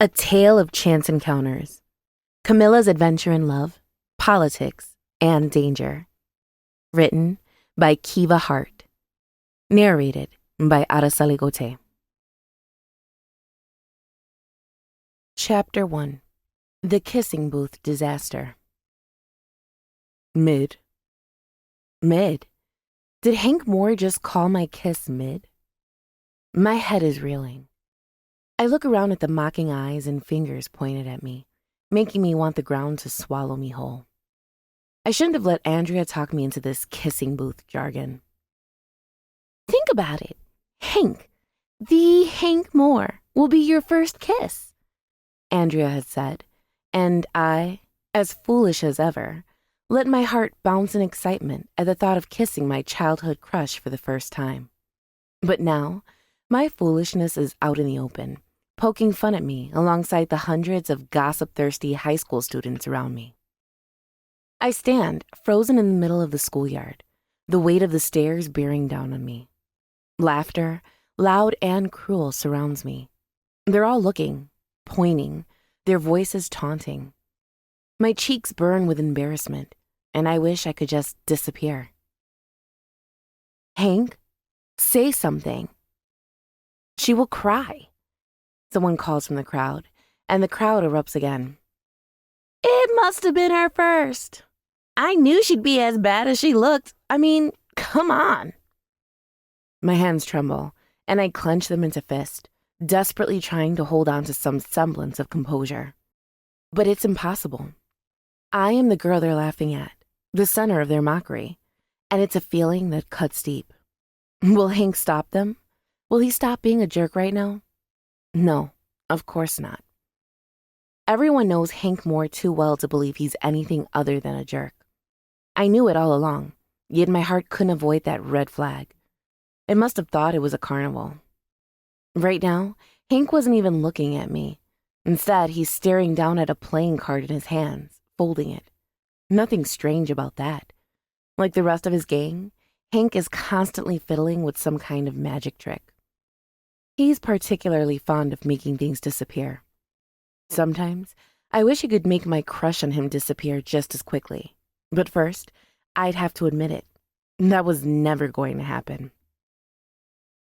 A tale of chance encounters. Camilla's adventure in love, politics, and danger. Written by Kiva Hart. Narrated by Araceli Gote. Chapter 1. The Kissing Booth Disaster. Mid. Mid? Did Hank Moore just call my kiss mid? My head is reeling. I look around at the mocking eyes and fingers pointed at me, making me want the ground to swallow me whole. I shouldn't have let Andrea talk me into this kissing booth jargon. Think about it. Hank, the Hank Moore, will be your first kiss, Andrea had said, and I, as foolish as ever, let my heart bounce in excitement at the thought of kissing my childhood crush for the first time. But now, my foolishness is out in the open, poking fun at me alongside the hundreds of gossip-thirsty high school students around me. I stand, frozen in the middle of the schoolyard, the weight of the stairs bearing down on me. Laughter, loud and cruel, surrounds me. They're all looking, pointing, their voices taunting. My cheeks burn with embarrassment, and I wish I could just disappear. Hank, say something. She will cry. Someone calls from the crowd, and the crowd erupts again. It must have been her first. I knew she'd be as bad as she looked. I mean, come on. My hands tremble, and I clench them into fist, desperately trying to hold on to some semblance of composure. But it's impossible. I am the girl they're laughing at, the center of their mockery, and it's a feeling that cuts deep. Will Hank stop them? Will he stop being a jerk right now? No, of course not. Everyone knows Hank Moore too well to believe he's anything other than a jerk. I knew it all along, yet my heart couldn't avoid that red flag. It must have thought it was a carnival. Right now, Hank wasn't even looking at me. Instead, he's staring down at a playing card in his hands, folding it. Nothing strange about that. Like the rest of his gang, Hank is constantly fiddling with some kind of magic trick. He's particularly fond of making things disappear. Sometimes, I wish he could make my crush on him disappear just as quickly. But first, I'd have to admit it. That was never going to happen.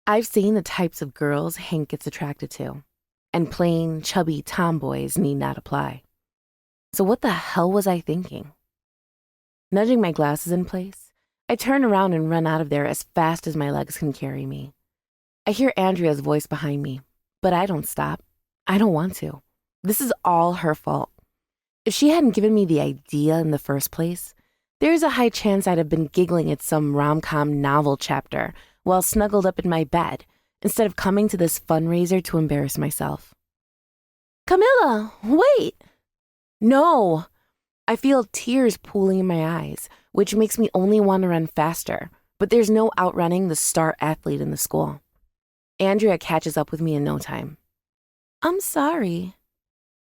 I've seen the types of girls Hank gets attracted to, and plain, chubby tomboys need not apply. So what the hell was I thinking? Nudging my glasses in place, I turn around and run out of there as fast as my legs can carry me. I hear Andrea's voice behind me, but I don't stop. I don't want to. This is all her fault. If she hadn't given me the idea in the first place, there's a high chance I'd have been giggling at some rom-com novel chapter while snuggled up in my bed, instead of coming to this fundraiser to embarrass myself. Camilla, wait! No! I feel tears pooling in my eyes, which makes me only want to run faster, but there's no outrunning the star athlete in the school. Andrea catches up with me in no time. I'm sorry.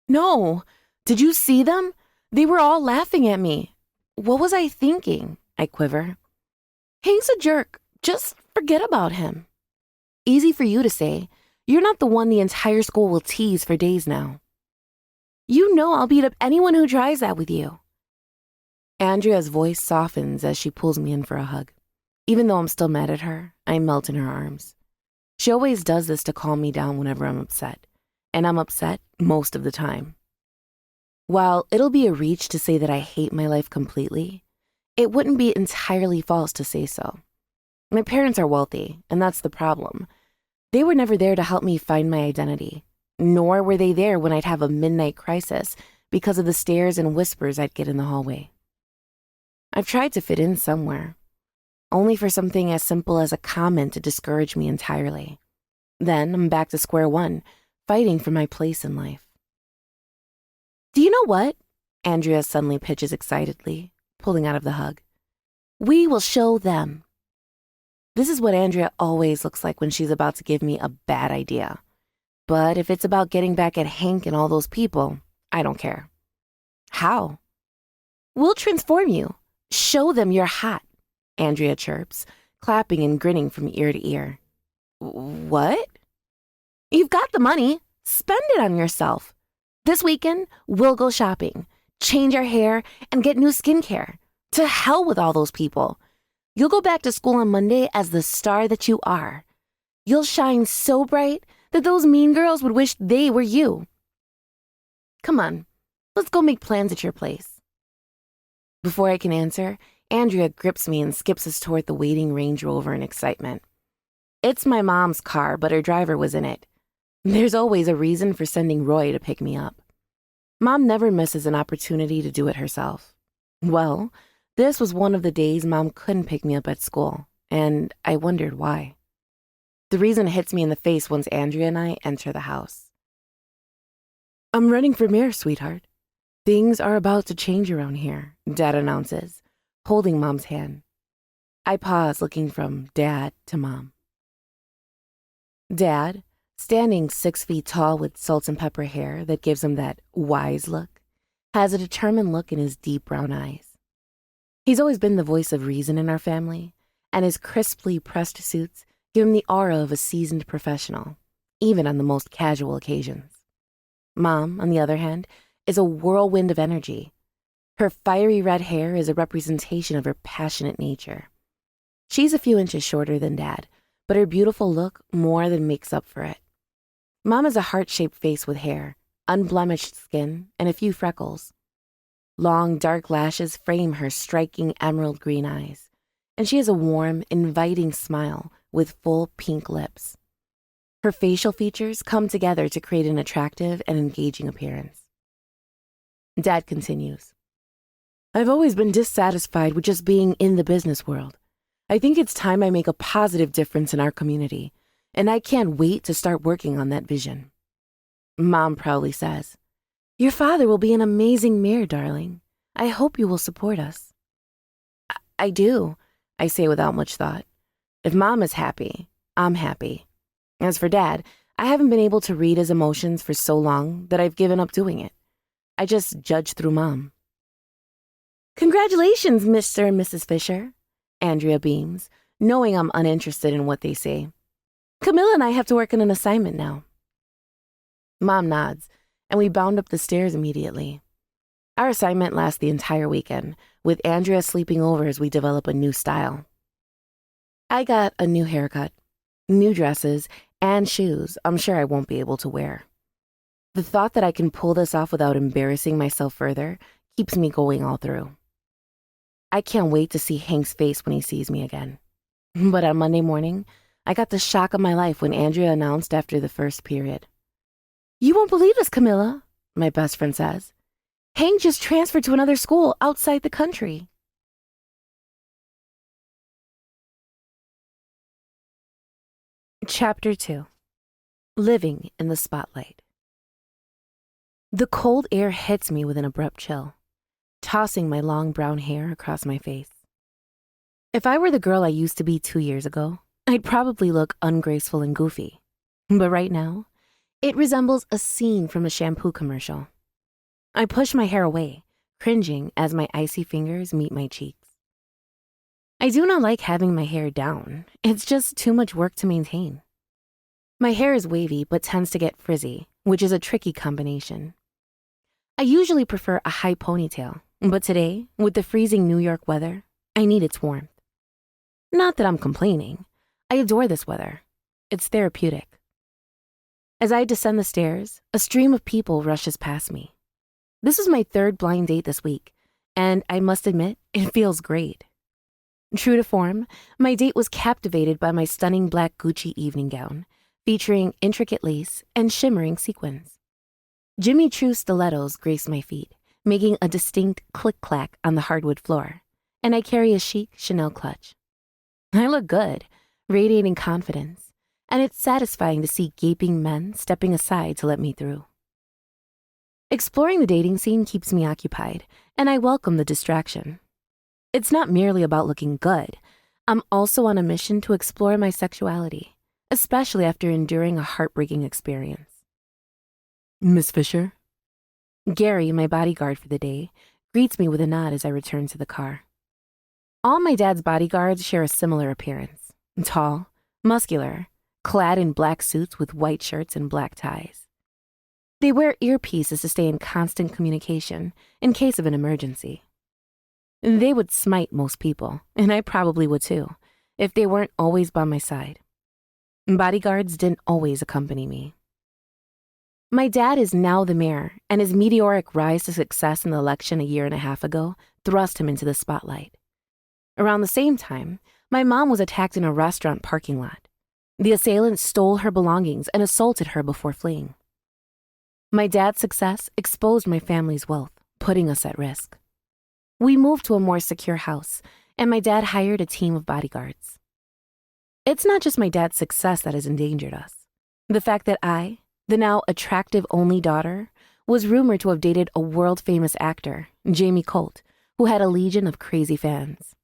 No, did you see them? They were all laughing at me. What was I thinking? I quiver. Hank's a jerk. Just forget about him. Easy for you to say. You're not the one the entire school will tease for days now. You know I'll beat up anyone who tries that with you. Andrea's voice softens as she pulls me in for a hug. Even though I'm still mad at her, I melt in her arms. She always does this to calm me down whenever I'm upset, and I'm upset most of the time. While it'll be a reach to say that I hate my life completely, it wouldn't be entirely false to say so. My parents are wealthy, and that's the problem. They were never there to help me find my identity, nor were they there when I'd have a midnight crisis because of the stares and whispers I'd get in the hallway. I've tried to fit in somewhere, only for something as simple as a comment to discourage me entirely. Then I'm back to square one, fighting for my place in life. Do you know what? Andrea suddenly pitches excitedly, pulling out of the hug. We will show them. This is what Andrea always looks like when she's about to give me a bad idea. But if it's about getting back at Hank and all those people, I don't care. How? We'll transform you. Show them you're hot, Andrea chirps, clapping and grinning from ear to ear. What? You've got the money. Spend it on yourself. This weekend, we'll go shopping, change our hair, and get new skincare. To hell with all those people. You'll go back to school on Monday as the star that you are. You'll shine so bright that those mean girls would wish they were you. Come on, let's go make plans at your place. Before I can answer, Andrea grips me and skips us toward the waiting Range Rover in excitement. It's my mom's car, but her driver was in it. There's always a reason for sending Roy to pick me up. Mom never misses an opportunity to do it herself. Well, this was one of the days Mom couldn't pick me up at school, and I wondered why. The reason hits me in the face once Andrea and I enter the house. I'm running for mayor, sweetheart. Things are about to change around here, Dad announces, holding Mom's hand. I pause, looking from Dad to Mom. Dad, standing 6 feet tall with salt and pepper hair that gives him that wise look, has a determined look in his deep brown eyes. He's always been the voice of reason in our family, and his crisply pressed suits give him the aura of a seasoned professional, even on the most casual occasions. Mom, on the other hand, is a whirlwind of energy. Her fiery red hair is a representation of her passionate nature. She's a few inches shorter than Dad, but her beautiful look more than makes up for it. Mom has a heart-shaped face with hair, unblemished skin, and a few freckles. Long, dark lashes frame her striking emerald green eyes, and she has a warm, inviting smile with full pink lips. Her facial features come together to create an attractive and engaging appearance. Dad continues. I've always been dissatisfied with just being in the business world. I think it's time I make a positive difference in our community, and I can't wait to start working on that vision. Mom proudly says, Your father will be an amazing mayor, darling. I hope you will support us. I do, I say without much thought. If Mom is happy, I'm happy. As for Dad, I haven't been able to read his emotions for so long that I've given up doing it. I just judge through Mom. Congratulations, Mr. and Mrs. Fisher, Andrea beams, knowing I'm uninterested in what they say. Camilla and I have to work on an assignment now. Mom nods, and we bound up the stairs immediately. Our assignment lasts the entire weekend, with Andrea sleeping over as we develop a new style. I got a new haircut, new dresses, and shoes I'm sure I won't be able to wear. The thought that I can pull this off without embarrassing myself further keeps me going all through. I can't wait to see Hank's face when he sees me again. But on Monday morning, I got the shock of my life when Andrea announced after the first period. You won't believe this, Camilla, my best friend says. Hank just transferred to another school outside the country. Chapter 2. Living in the Spotlight. The cold air hits me with an abrupt chill, tossing my long brown hair across my face. If I were the girl I used to be 2 years ago, I'd probably look ungraceful and goofy. But right now, it resembles a scene from a shampoo commercial. I push my hair away, cringing as my icy fingers meet my cheeks. I do not like having my hair down. It's just too much work to maintain. My hair is wavy but tends to get frizzy, which is a tricky combination. I usually prefer a high ponytail, but today, with the freezing New York weather, I need its warmth. Not that I'm complaining. I adore this weather. It's therapeutic. As I descend the stairs, a stream of people rushes past me. This is my third blind date this week, and I must admit, it feels great. True to form, my date was captivated by my stunning black Gucci evening gown, featuring intricate lace and shimmering sequins. Jimmy Choo stilettos grace my feet, making a distinct click-clack on the hardwood floor, and I carry a chic Chanel clutch. I look good, radiating confidence, and it's satisfying to see gaping men stepping aside to let me through. Exploring the dating scene keeps me occupied, and I welcome the distraction. It's not merely about looking good. I'm also on a mission to explore my sexuality, especially after enduring a heartbreaking experience. Miss Fisher? Gary, my bodyguard for the day, greets me with a nod as I return to the car. All my dad's bodyguards share a similar appearance. Tall, muscular, clad in black suits with white shirts and black ties. They wear earpieces to stay in constant communication in case of an emergency. They would smite most people, and I probably would too, if they weren't always by my side. Bodyguards didn't always accompany me. My dad is now the mayor, and his meteoric rise to success in the election a year and a half ago thrust him into the spotlight. Around the same time, my mom was attacked in a restaurant parking lot. The assailants stole her belongings and assaulted her before fleeing. My dad's success exposed my family's wealth, putting us at risk. We moved to a more secure house, and my dad hired a team of bodyguards. It's not just my dad's success that has endangered us. The fact that I, the now attractive only daughter, was rumored to have dated a world-famous actor, Jamie Colt, who had a legion of crazy fans.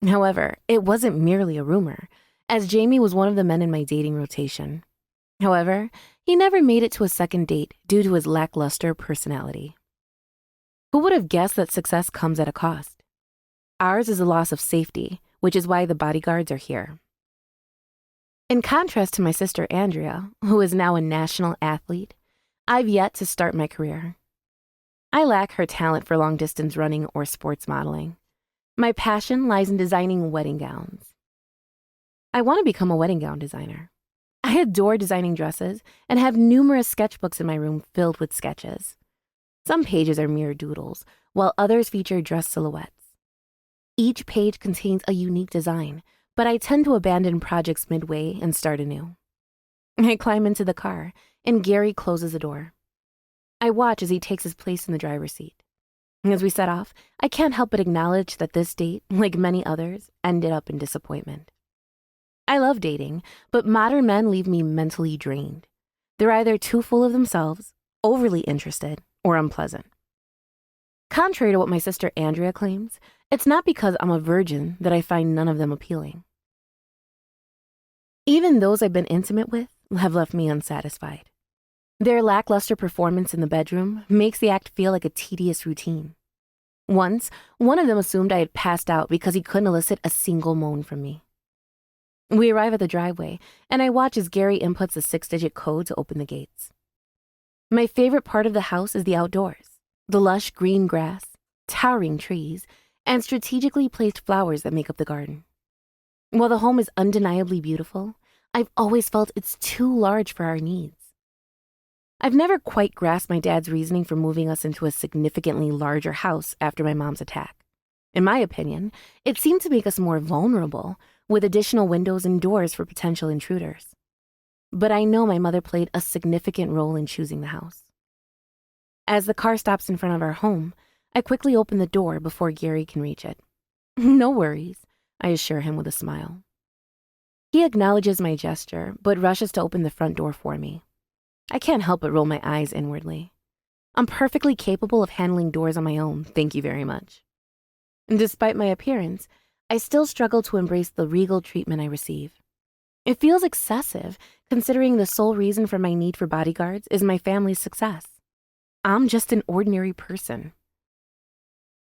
However, it wasn't merely a rumor, as Jamie was one of the men in my dating rotation. However, he never made it to a second date due to his lackluster personality. Who would have guessed that success comes at a cost? Ours is a loss of safety, which is why the bodyguards are here. In contrast to my sister Andrea, who is now a national athlete, I've yet to start my career. I lack her talent for long-distance running or sports modeling. My passion lies in designing wedding gowns. I want to become a wedding gown designer. I adore designing dresses and have numerous sketchbooks in my room filled with sketches. Some pages are mere doodles, while others feature dress silhouettes. Each page contains a unique design, but I tend to abandon projects midway and start anew. I climb into the car, and Gary closes the door. I watch as he takes his place in the driver's seat. As we set off, I can't help but acknowledge that this date, like many others, ended up in disappointment. I love dating, but modern men leave me mentally drained. They're either too full of themselves, overly interested, or unpleasant. Contrary to what my sister Andrea claims, it's not because I'm a virgin that I find none of them appealing. Even those I've been intimate with have left me unsatisfied. Their lackluster performance in the bedroom makes the act feel like a tedious routine. Once, one of them assumed I had passed out because he couldn't elicit a single moan from me. We arrive at the driveway, and I watch as Gary inputs a 6-digit code to open the gates. My favorite part of the house is the outdoors, the lush green grass, towering trees, and strategically placed flowers that make up the garden. While the home is undeniably beautiful, I've always felt it's too large for our needs. I've never quite grasped my dad's reasoning for moving us into a significantly larger house after my mom's attack. In my opinion, it seemed to make us more vulnerable, with additional windows and doors for potential intruders. But I know my mother played a significant role in choosing the house. As the car stops in front of our home, I quickly open the door before Gary can reach it. No worries, I assure him with a smile. He acknowledges my gesture, but rushes to open the front door for me. I can't help but roll my eyes inwardly. I'm perfectly capable of handling doors on my own, thank you very much. And despite my appearance, I still struggle to embrace the regal treatment I receive. It feels excessive, considering the sole reason for my need for bodyguards is my family's success. I'm just an ordinary person.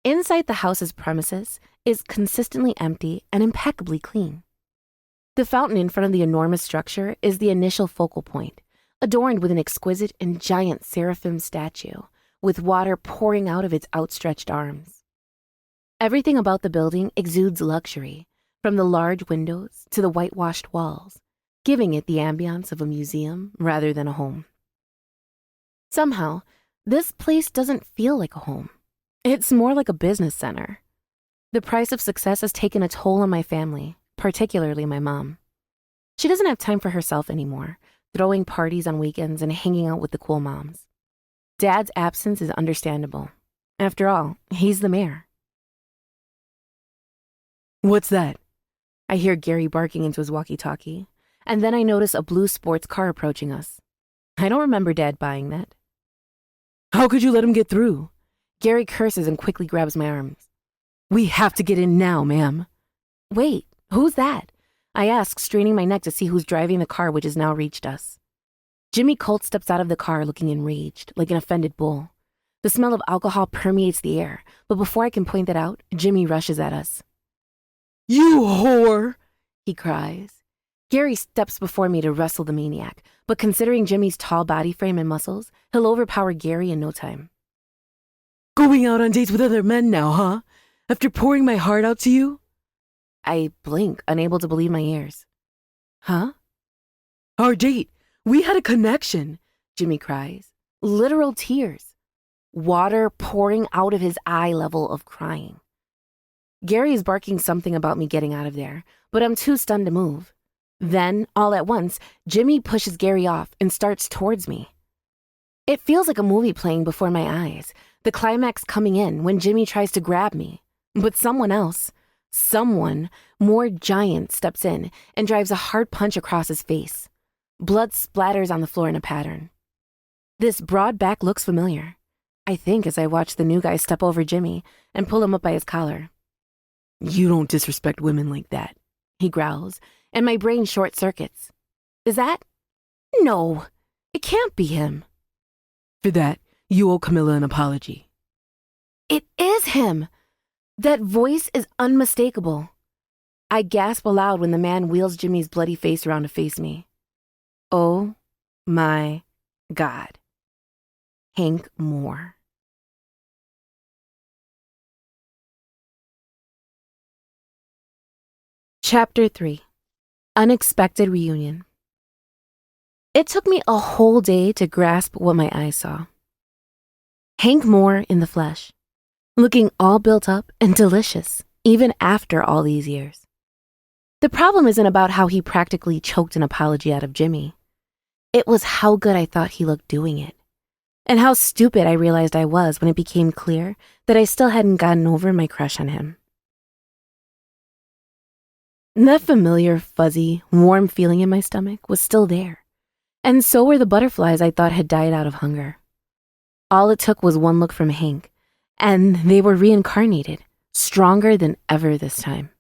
Inside the house's premises is consistently empty and impeccably clean. The fountain in front of the enormous structure is the initial focal point, adorned with an exquisite and giant seraphim statue, with water pouring out of its outstretched arms. Everything about the building exudes luxury, from the large windows to the whitewashed walls, giving it the ambiance of a museum rather than a home. Somehow, this place doesn't feel like a home. It's more like a business center. The price of success has taken a toll on my family, particularly my mom. She doesn't have time for herself anymore, throwing parties on weekends and hanging out with the cool moms. Dad's absence is understandable. After all, he's the mayor. What's that? I hear Gary barking into his walkie-talkie, and then I notice a blue sports car approaching us. I don't remember Dad buying that. How could you let him get through? Gary curses and quickly grabs my arms. We have to get in now, ma'am. Wait, who's that? I ask, straining my neck to see who's driving the car which has now reached us. Jimmy Colt steps out of the car looking enraged, like an offended bull. The smell of alcohol permeates the air, but before I can point that out, Jimmy rushes at us. You whore, he cries. Gary steps before me to wrestle the maniac, but considering Jimmy's tall body frame and muscles, he'll overpower Gary in no time. Going out on dates with other men now, huh? After pouring my heart out to you? I blink, unable to believe my ears. Huh? Our date. We had a connection, Jimmy cries. Literal tears. Water pouring out of his eye level of crying. Gary is barking something about me getting out of there, but I'm too stunned to move. Then, all at once, Jimmy pushes Gary off and starts towards me. It feels like a movie playing before my eyes, the climax coming in when Jimmy tries to grab me. But someone more giant steps in and drives a hard punch across his face. Blood splatters on the floor in a pattern. This broad back looks familiar, I think, as I watch the new guy step over Jimmy and pull him up by his collar. You don't disrespect women like that, he growls, and my brain short circuits. Is that? No, it can't be him. For that, you owe Camilla an apology. It is him. That voice is unmistakable. I gasp aloud when the man wheels Jimmy's bloody face around to face me. Oh my God. Hank Moore. Chapter 3. Unexpected Reunion. It took me a whole day to grasp what my eyes saw. Hank Moore in the flesh, looking all built up and delicious, even after all these years. The problem isn't about how he practically choked an apology out of Jimmy. It was how good I thought he looked doing it, and how stupid I realized I was when it became clear that I still hadn't gotten over my crush on him. That familiar, fuzzy, warm feeling in my stomach was still there, and so were the butterflies I thought had died out of hunger. All it took was one look from Hank, and they were reincarnated, stronger than ever this time.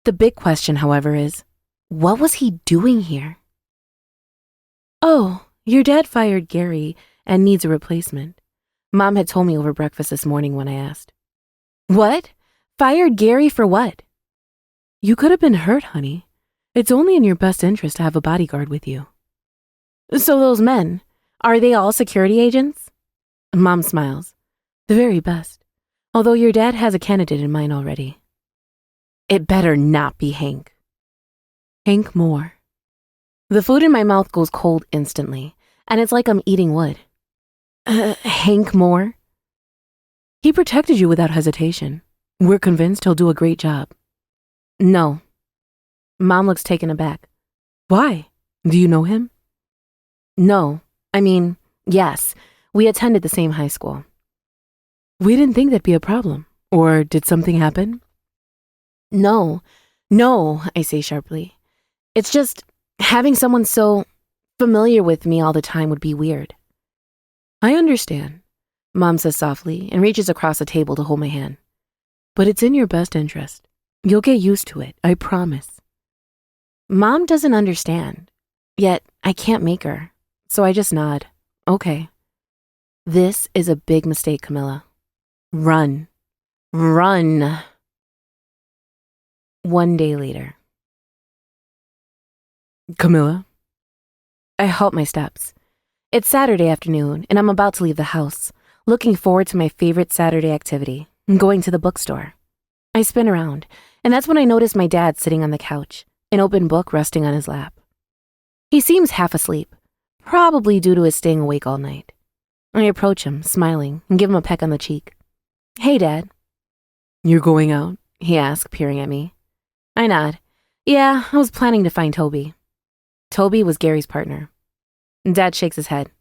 The big question, however, is, what was he doing here? Oh, your dad fired Gary and needs a replacement. Mom had told me over breakfast this morning when I asked. What? Fired Gary for what? You could have been hurt, honey. It's only in your best interest to have a bodyguard with you. So those men, are they all security agents? Mom smiles. The very best. Although your dad has a candidate in mind already. It better not be Hank. Hank Moore. The food in my mouth goes cold instantly, and it's like I'm eating wood. Hank Moore? He protected you without hesitation. We're convinced he'll do a great job. No. Mom looks taken aback. Why? Do you know him? No. I mean, yes. We attended the same high school. We didn't think that'd be a problem. Or did something happen? No, I say sharply. It's just having someone so familiar with me all the time would be weird. I understand, Mom says softly and reaches across the table to hold my hand. But it's in your best interest. You'll get used to it, I promise. Mom doesn't understand, yet I can't make her, so I just nod. Okay. This is a big mistake, Camilla. Run. Run. One day later. Camilla? I halt my steps. It's Saturday afternoon, and I'm about to leave the house, looking forward to my favorite Saturday activity, going to the bookstore. I spin around, and that's when I notice my dad sitting on the couch, an open book resting on his lap. He seems half asleep, probably due to his staying awake all night. I approach him, smiling, and give him a peck on the cheek. Hey, Dad. You're going out? He asks, peering at me. I nod. Yeah, I was planning to find Toby. Toby was Gary's partner. Dad shakes his head.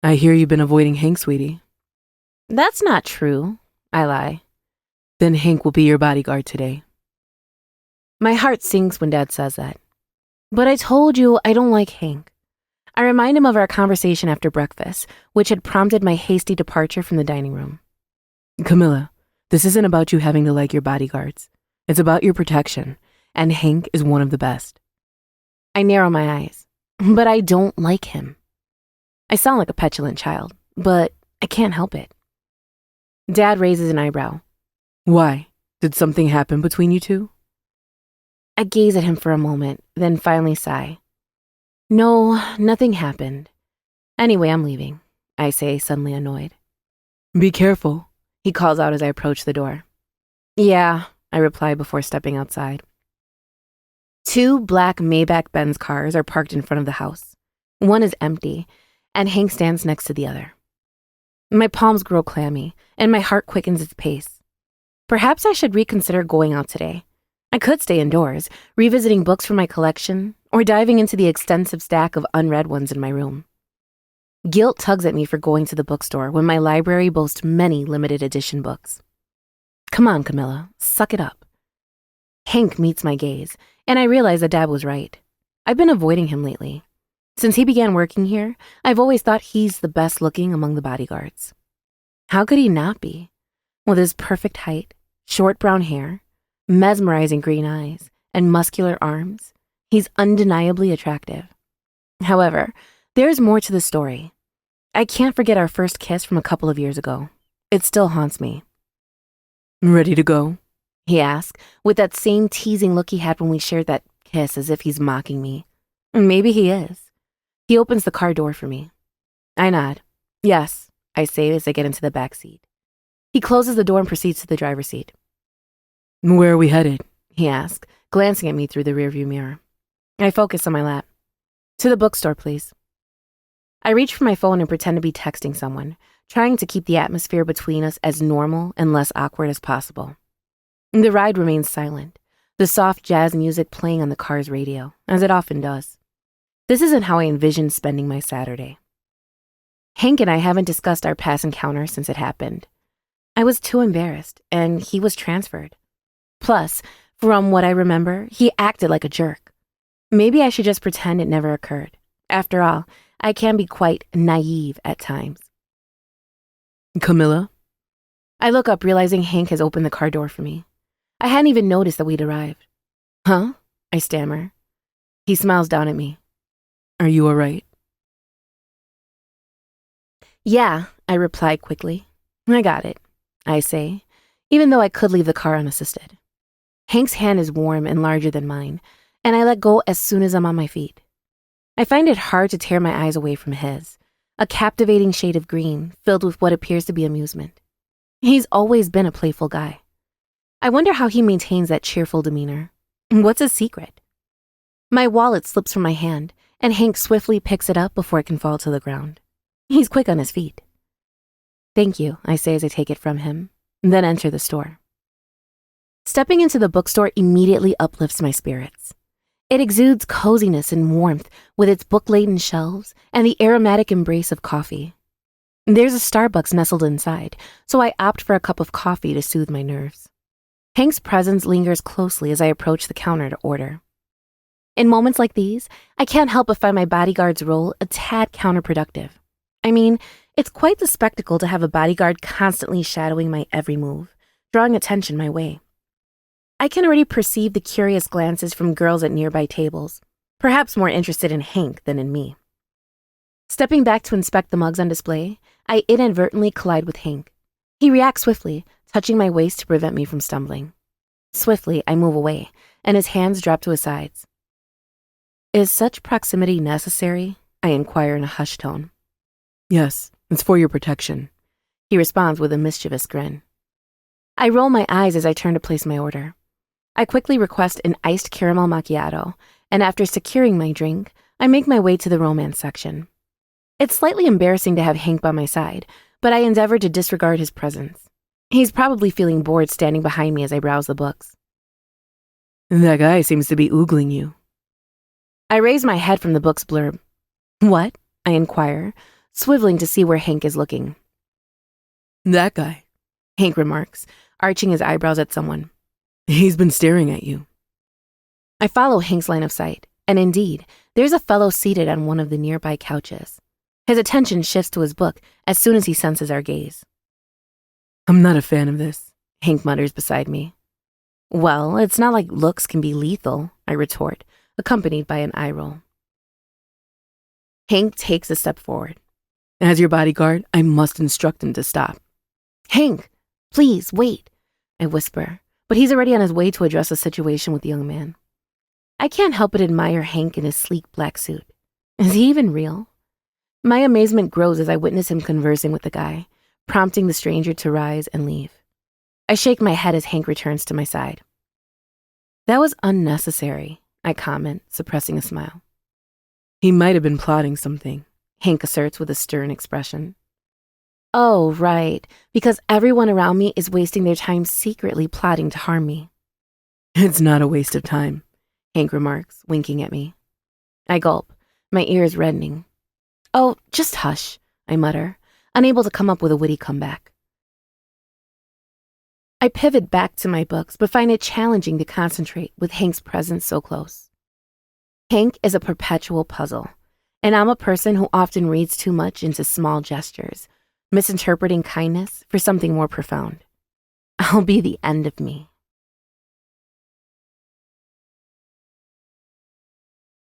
I hear you've been avoiding Hank, sweetie. That's not true, I lie. Then Hank will be your bodyguard today. My heart sinks when Dad says that. But I told you I don't like Hank. I remind him of our conversation after breakfast, which had prompted my hasty departure from the dining room. Camilla, this isn't about you having to like your bodyguards. It's about your protection, and Hank is one of the best. I narrow my eyes, but I don't like him. I sound like a petulant child, but I can't help it. Dad raises an eyebrow. Why? Did something happen between you two? I gaze at him for a moment, then finally sigh. No, nothing happened. Anyway, I'm leaving, I say, suddenly annoyed. Be careful, he calls out as I approach the door. Yeah, I reply before stepping outside. 2 black Maybach Benz cars are parked in front of the house. One is empty, and Hank stands next to the other. My palms grow clammy, and my heart quickens its pace. Perhaps I should reconsider going out today. I could stay indoors, revisiting books from my collection, or diving into the extensive stack of unread ones in my room. Guilt tugs at me for going to the bookstore when my library boasts many limited edition books. Come on, Camilla, suck it up. Hank meets my gaze, and I realize that Dad was right. I've been avoiding him lately. Since he began working here, I've always thought he's the best looking among the bodyguards. How could he not be? With his perfect height, short brown hair, mesmerizing green eyes, and muscular arms, he's undeniably attractive. However, there's more to the story. I can't forget our first kiss from a couple of years ago. It still haunts me. Ready to go? He asks, with that same teasing look he had when we shared that kiss, as if he's mocking me. Maybe he is. He opens the car door for me. I nod. Yes, I say as I get into the back seat. He closes the door and proceeds to the driver's seat. Where are we headed? He asks, glancing at me through the rearview mirror. I focus on my lap. To the bookstore, please. I reach for my phone and pretend to be texting someone, trying to keep the atmosphere between us as normal and less awkward as possible. The ride remains silent, the soft jazz music playing on the car's radio, as it often does. This isn't how I envisioned spending my Saturday. Hank and I haven't discussed our past encounter since it happened. I was too embarrassed, and he was transferred. Plus, from what I remember, he acted like a jerk. Maybe I should just pretend it never occurred. After all, I can be quite naive at times. Camilla? I look up, realizing Hank has opened the car door for me. I hadn't even noticed that we'd arrived. Huh? I stammer. He smiles down at me. Are you all right? Yeah, I reply quickly. I got it, I say, even though I could leave the car unassisted. Hank's hand is warm and larger than mine, and I let go as soon as I'm on my feet. I find it hard to tear my eyes away from his, a captivating shade of green filled with what appears to be amusement. He's always been a playful guy. I wonder how he maintains that cheerful demeanor. What's his secret? My wallet slips from my hand, and Hank swiftly picks it up before it can fall to the ground. He's quick on his feet. Thank you, I say as I take it from him, then enter the store. Stepping into the bookstore immediately uplifts my spirits. It exudes coziness and warmth with its book-laden shelves and the aromatic embrace of coffee. There's a Starbucks nestled inside, so I opt for a cup of coffee to soothe my nerves. Hank's presence lingers closely as I approach the counter to order. In moments like these, I can't help but find my bodyguard's role a tad counterproductive. I mean, it's quite the spectacle to have a bodyguard constantly shadowing my every move, drawing attention my way. I can already perceive the curious glances from girls at nearby tables, perhaps more interested in Hank than in me. Stepping back to inspect the mugs on display, I inadvertently collide with Hank. He reacts swiftly, touching my waist to prevent me from stumbling. Swiftly, I move away, and his hands drop to his sides. Is such proximity necessary? I inquire in a hushed tone. Yes, it's for your protection. He responds with a mischievous grin. I roll my eyes as I turn to place my order. I quickly request an iced caramel macchiato, and after securing my drink, I make my way to the romance section. It's slightly embarrassing to have Hank by my side, but I endeavor to disregard his presence. He's probably feeling bored standing behind me as I browse the books. That guy seems to be oogling you. I raise my head from the book's blurb. What? I inquire, swiveling to see where Hank is looking. That guy, Hank remarks, arching his eyebrows at someone. He's been staring at you. I follow Hank's line of sight, and indeed, there's a fellow seated on one of the nearby couches. His attention shifts to his book as soon as he senses our gaze. I'm not a fan of this, Hank mutters beside me. Well, it's not like looks can be lethal, I retort, accompanied by an eye roll. Hank takes a step forward. As your bodyguard, I must instruct him to stop. Hank, please, wait, I whisper, but he's already on his way to address the situation with the young man. I can't help but admire Hank in his sleek black suit. Is he even real? My amazement grows as I witness him conversing with the guy, prompting the stranger to rise and leave. I shake my head as Hank returns to my side. That was unnecessary, I comment, suppressing a smile. He might have been plotting something, Hank asserts with a stern expression. Oh, right, because everyone around me is wasting their time secretly plotting to harm me. It's not a waste of time, Hank remarks, winking at me. I gulp, my ears reddening. Oh, just hush, I mutter, unable to come up with a witty comeback. I pivot back to my books, but find it challenging to concentrate with Hank's presence so close. Hank is a perpetual puzzle, and I'm a person who often reads too much into small gestures, misinterpreting kindness for something more profound. I'll be the end of me.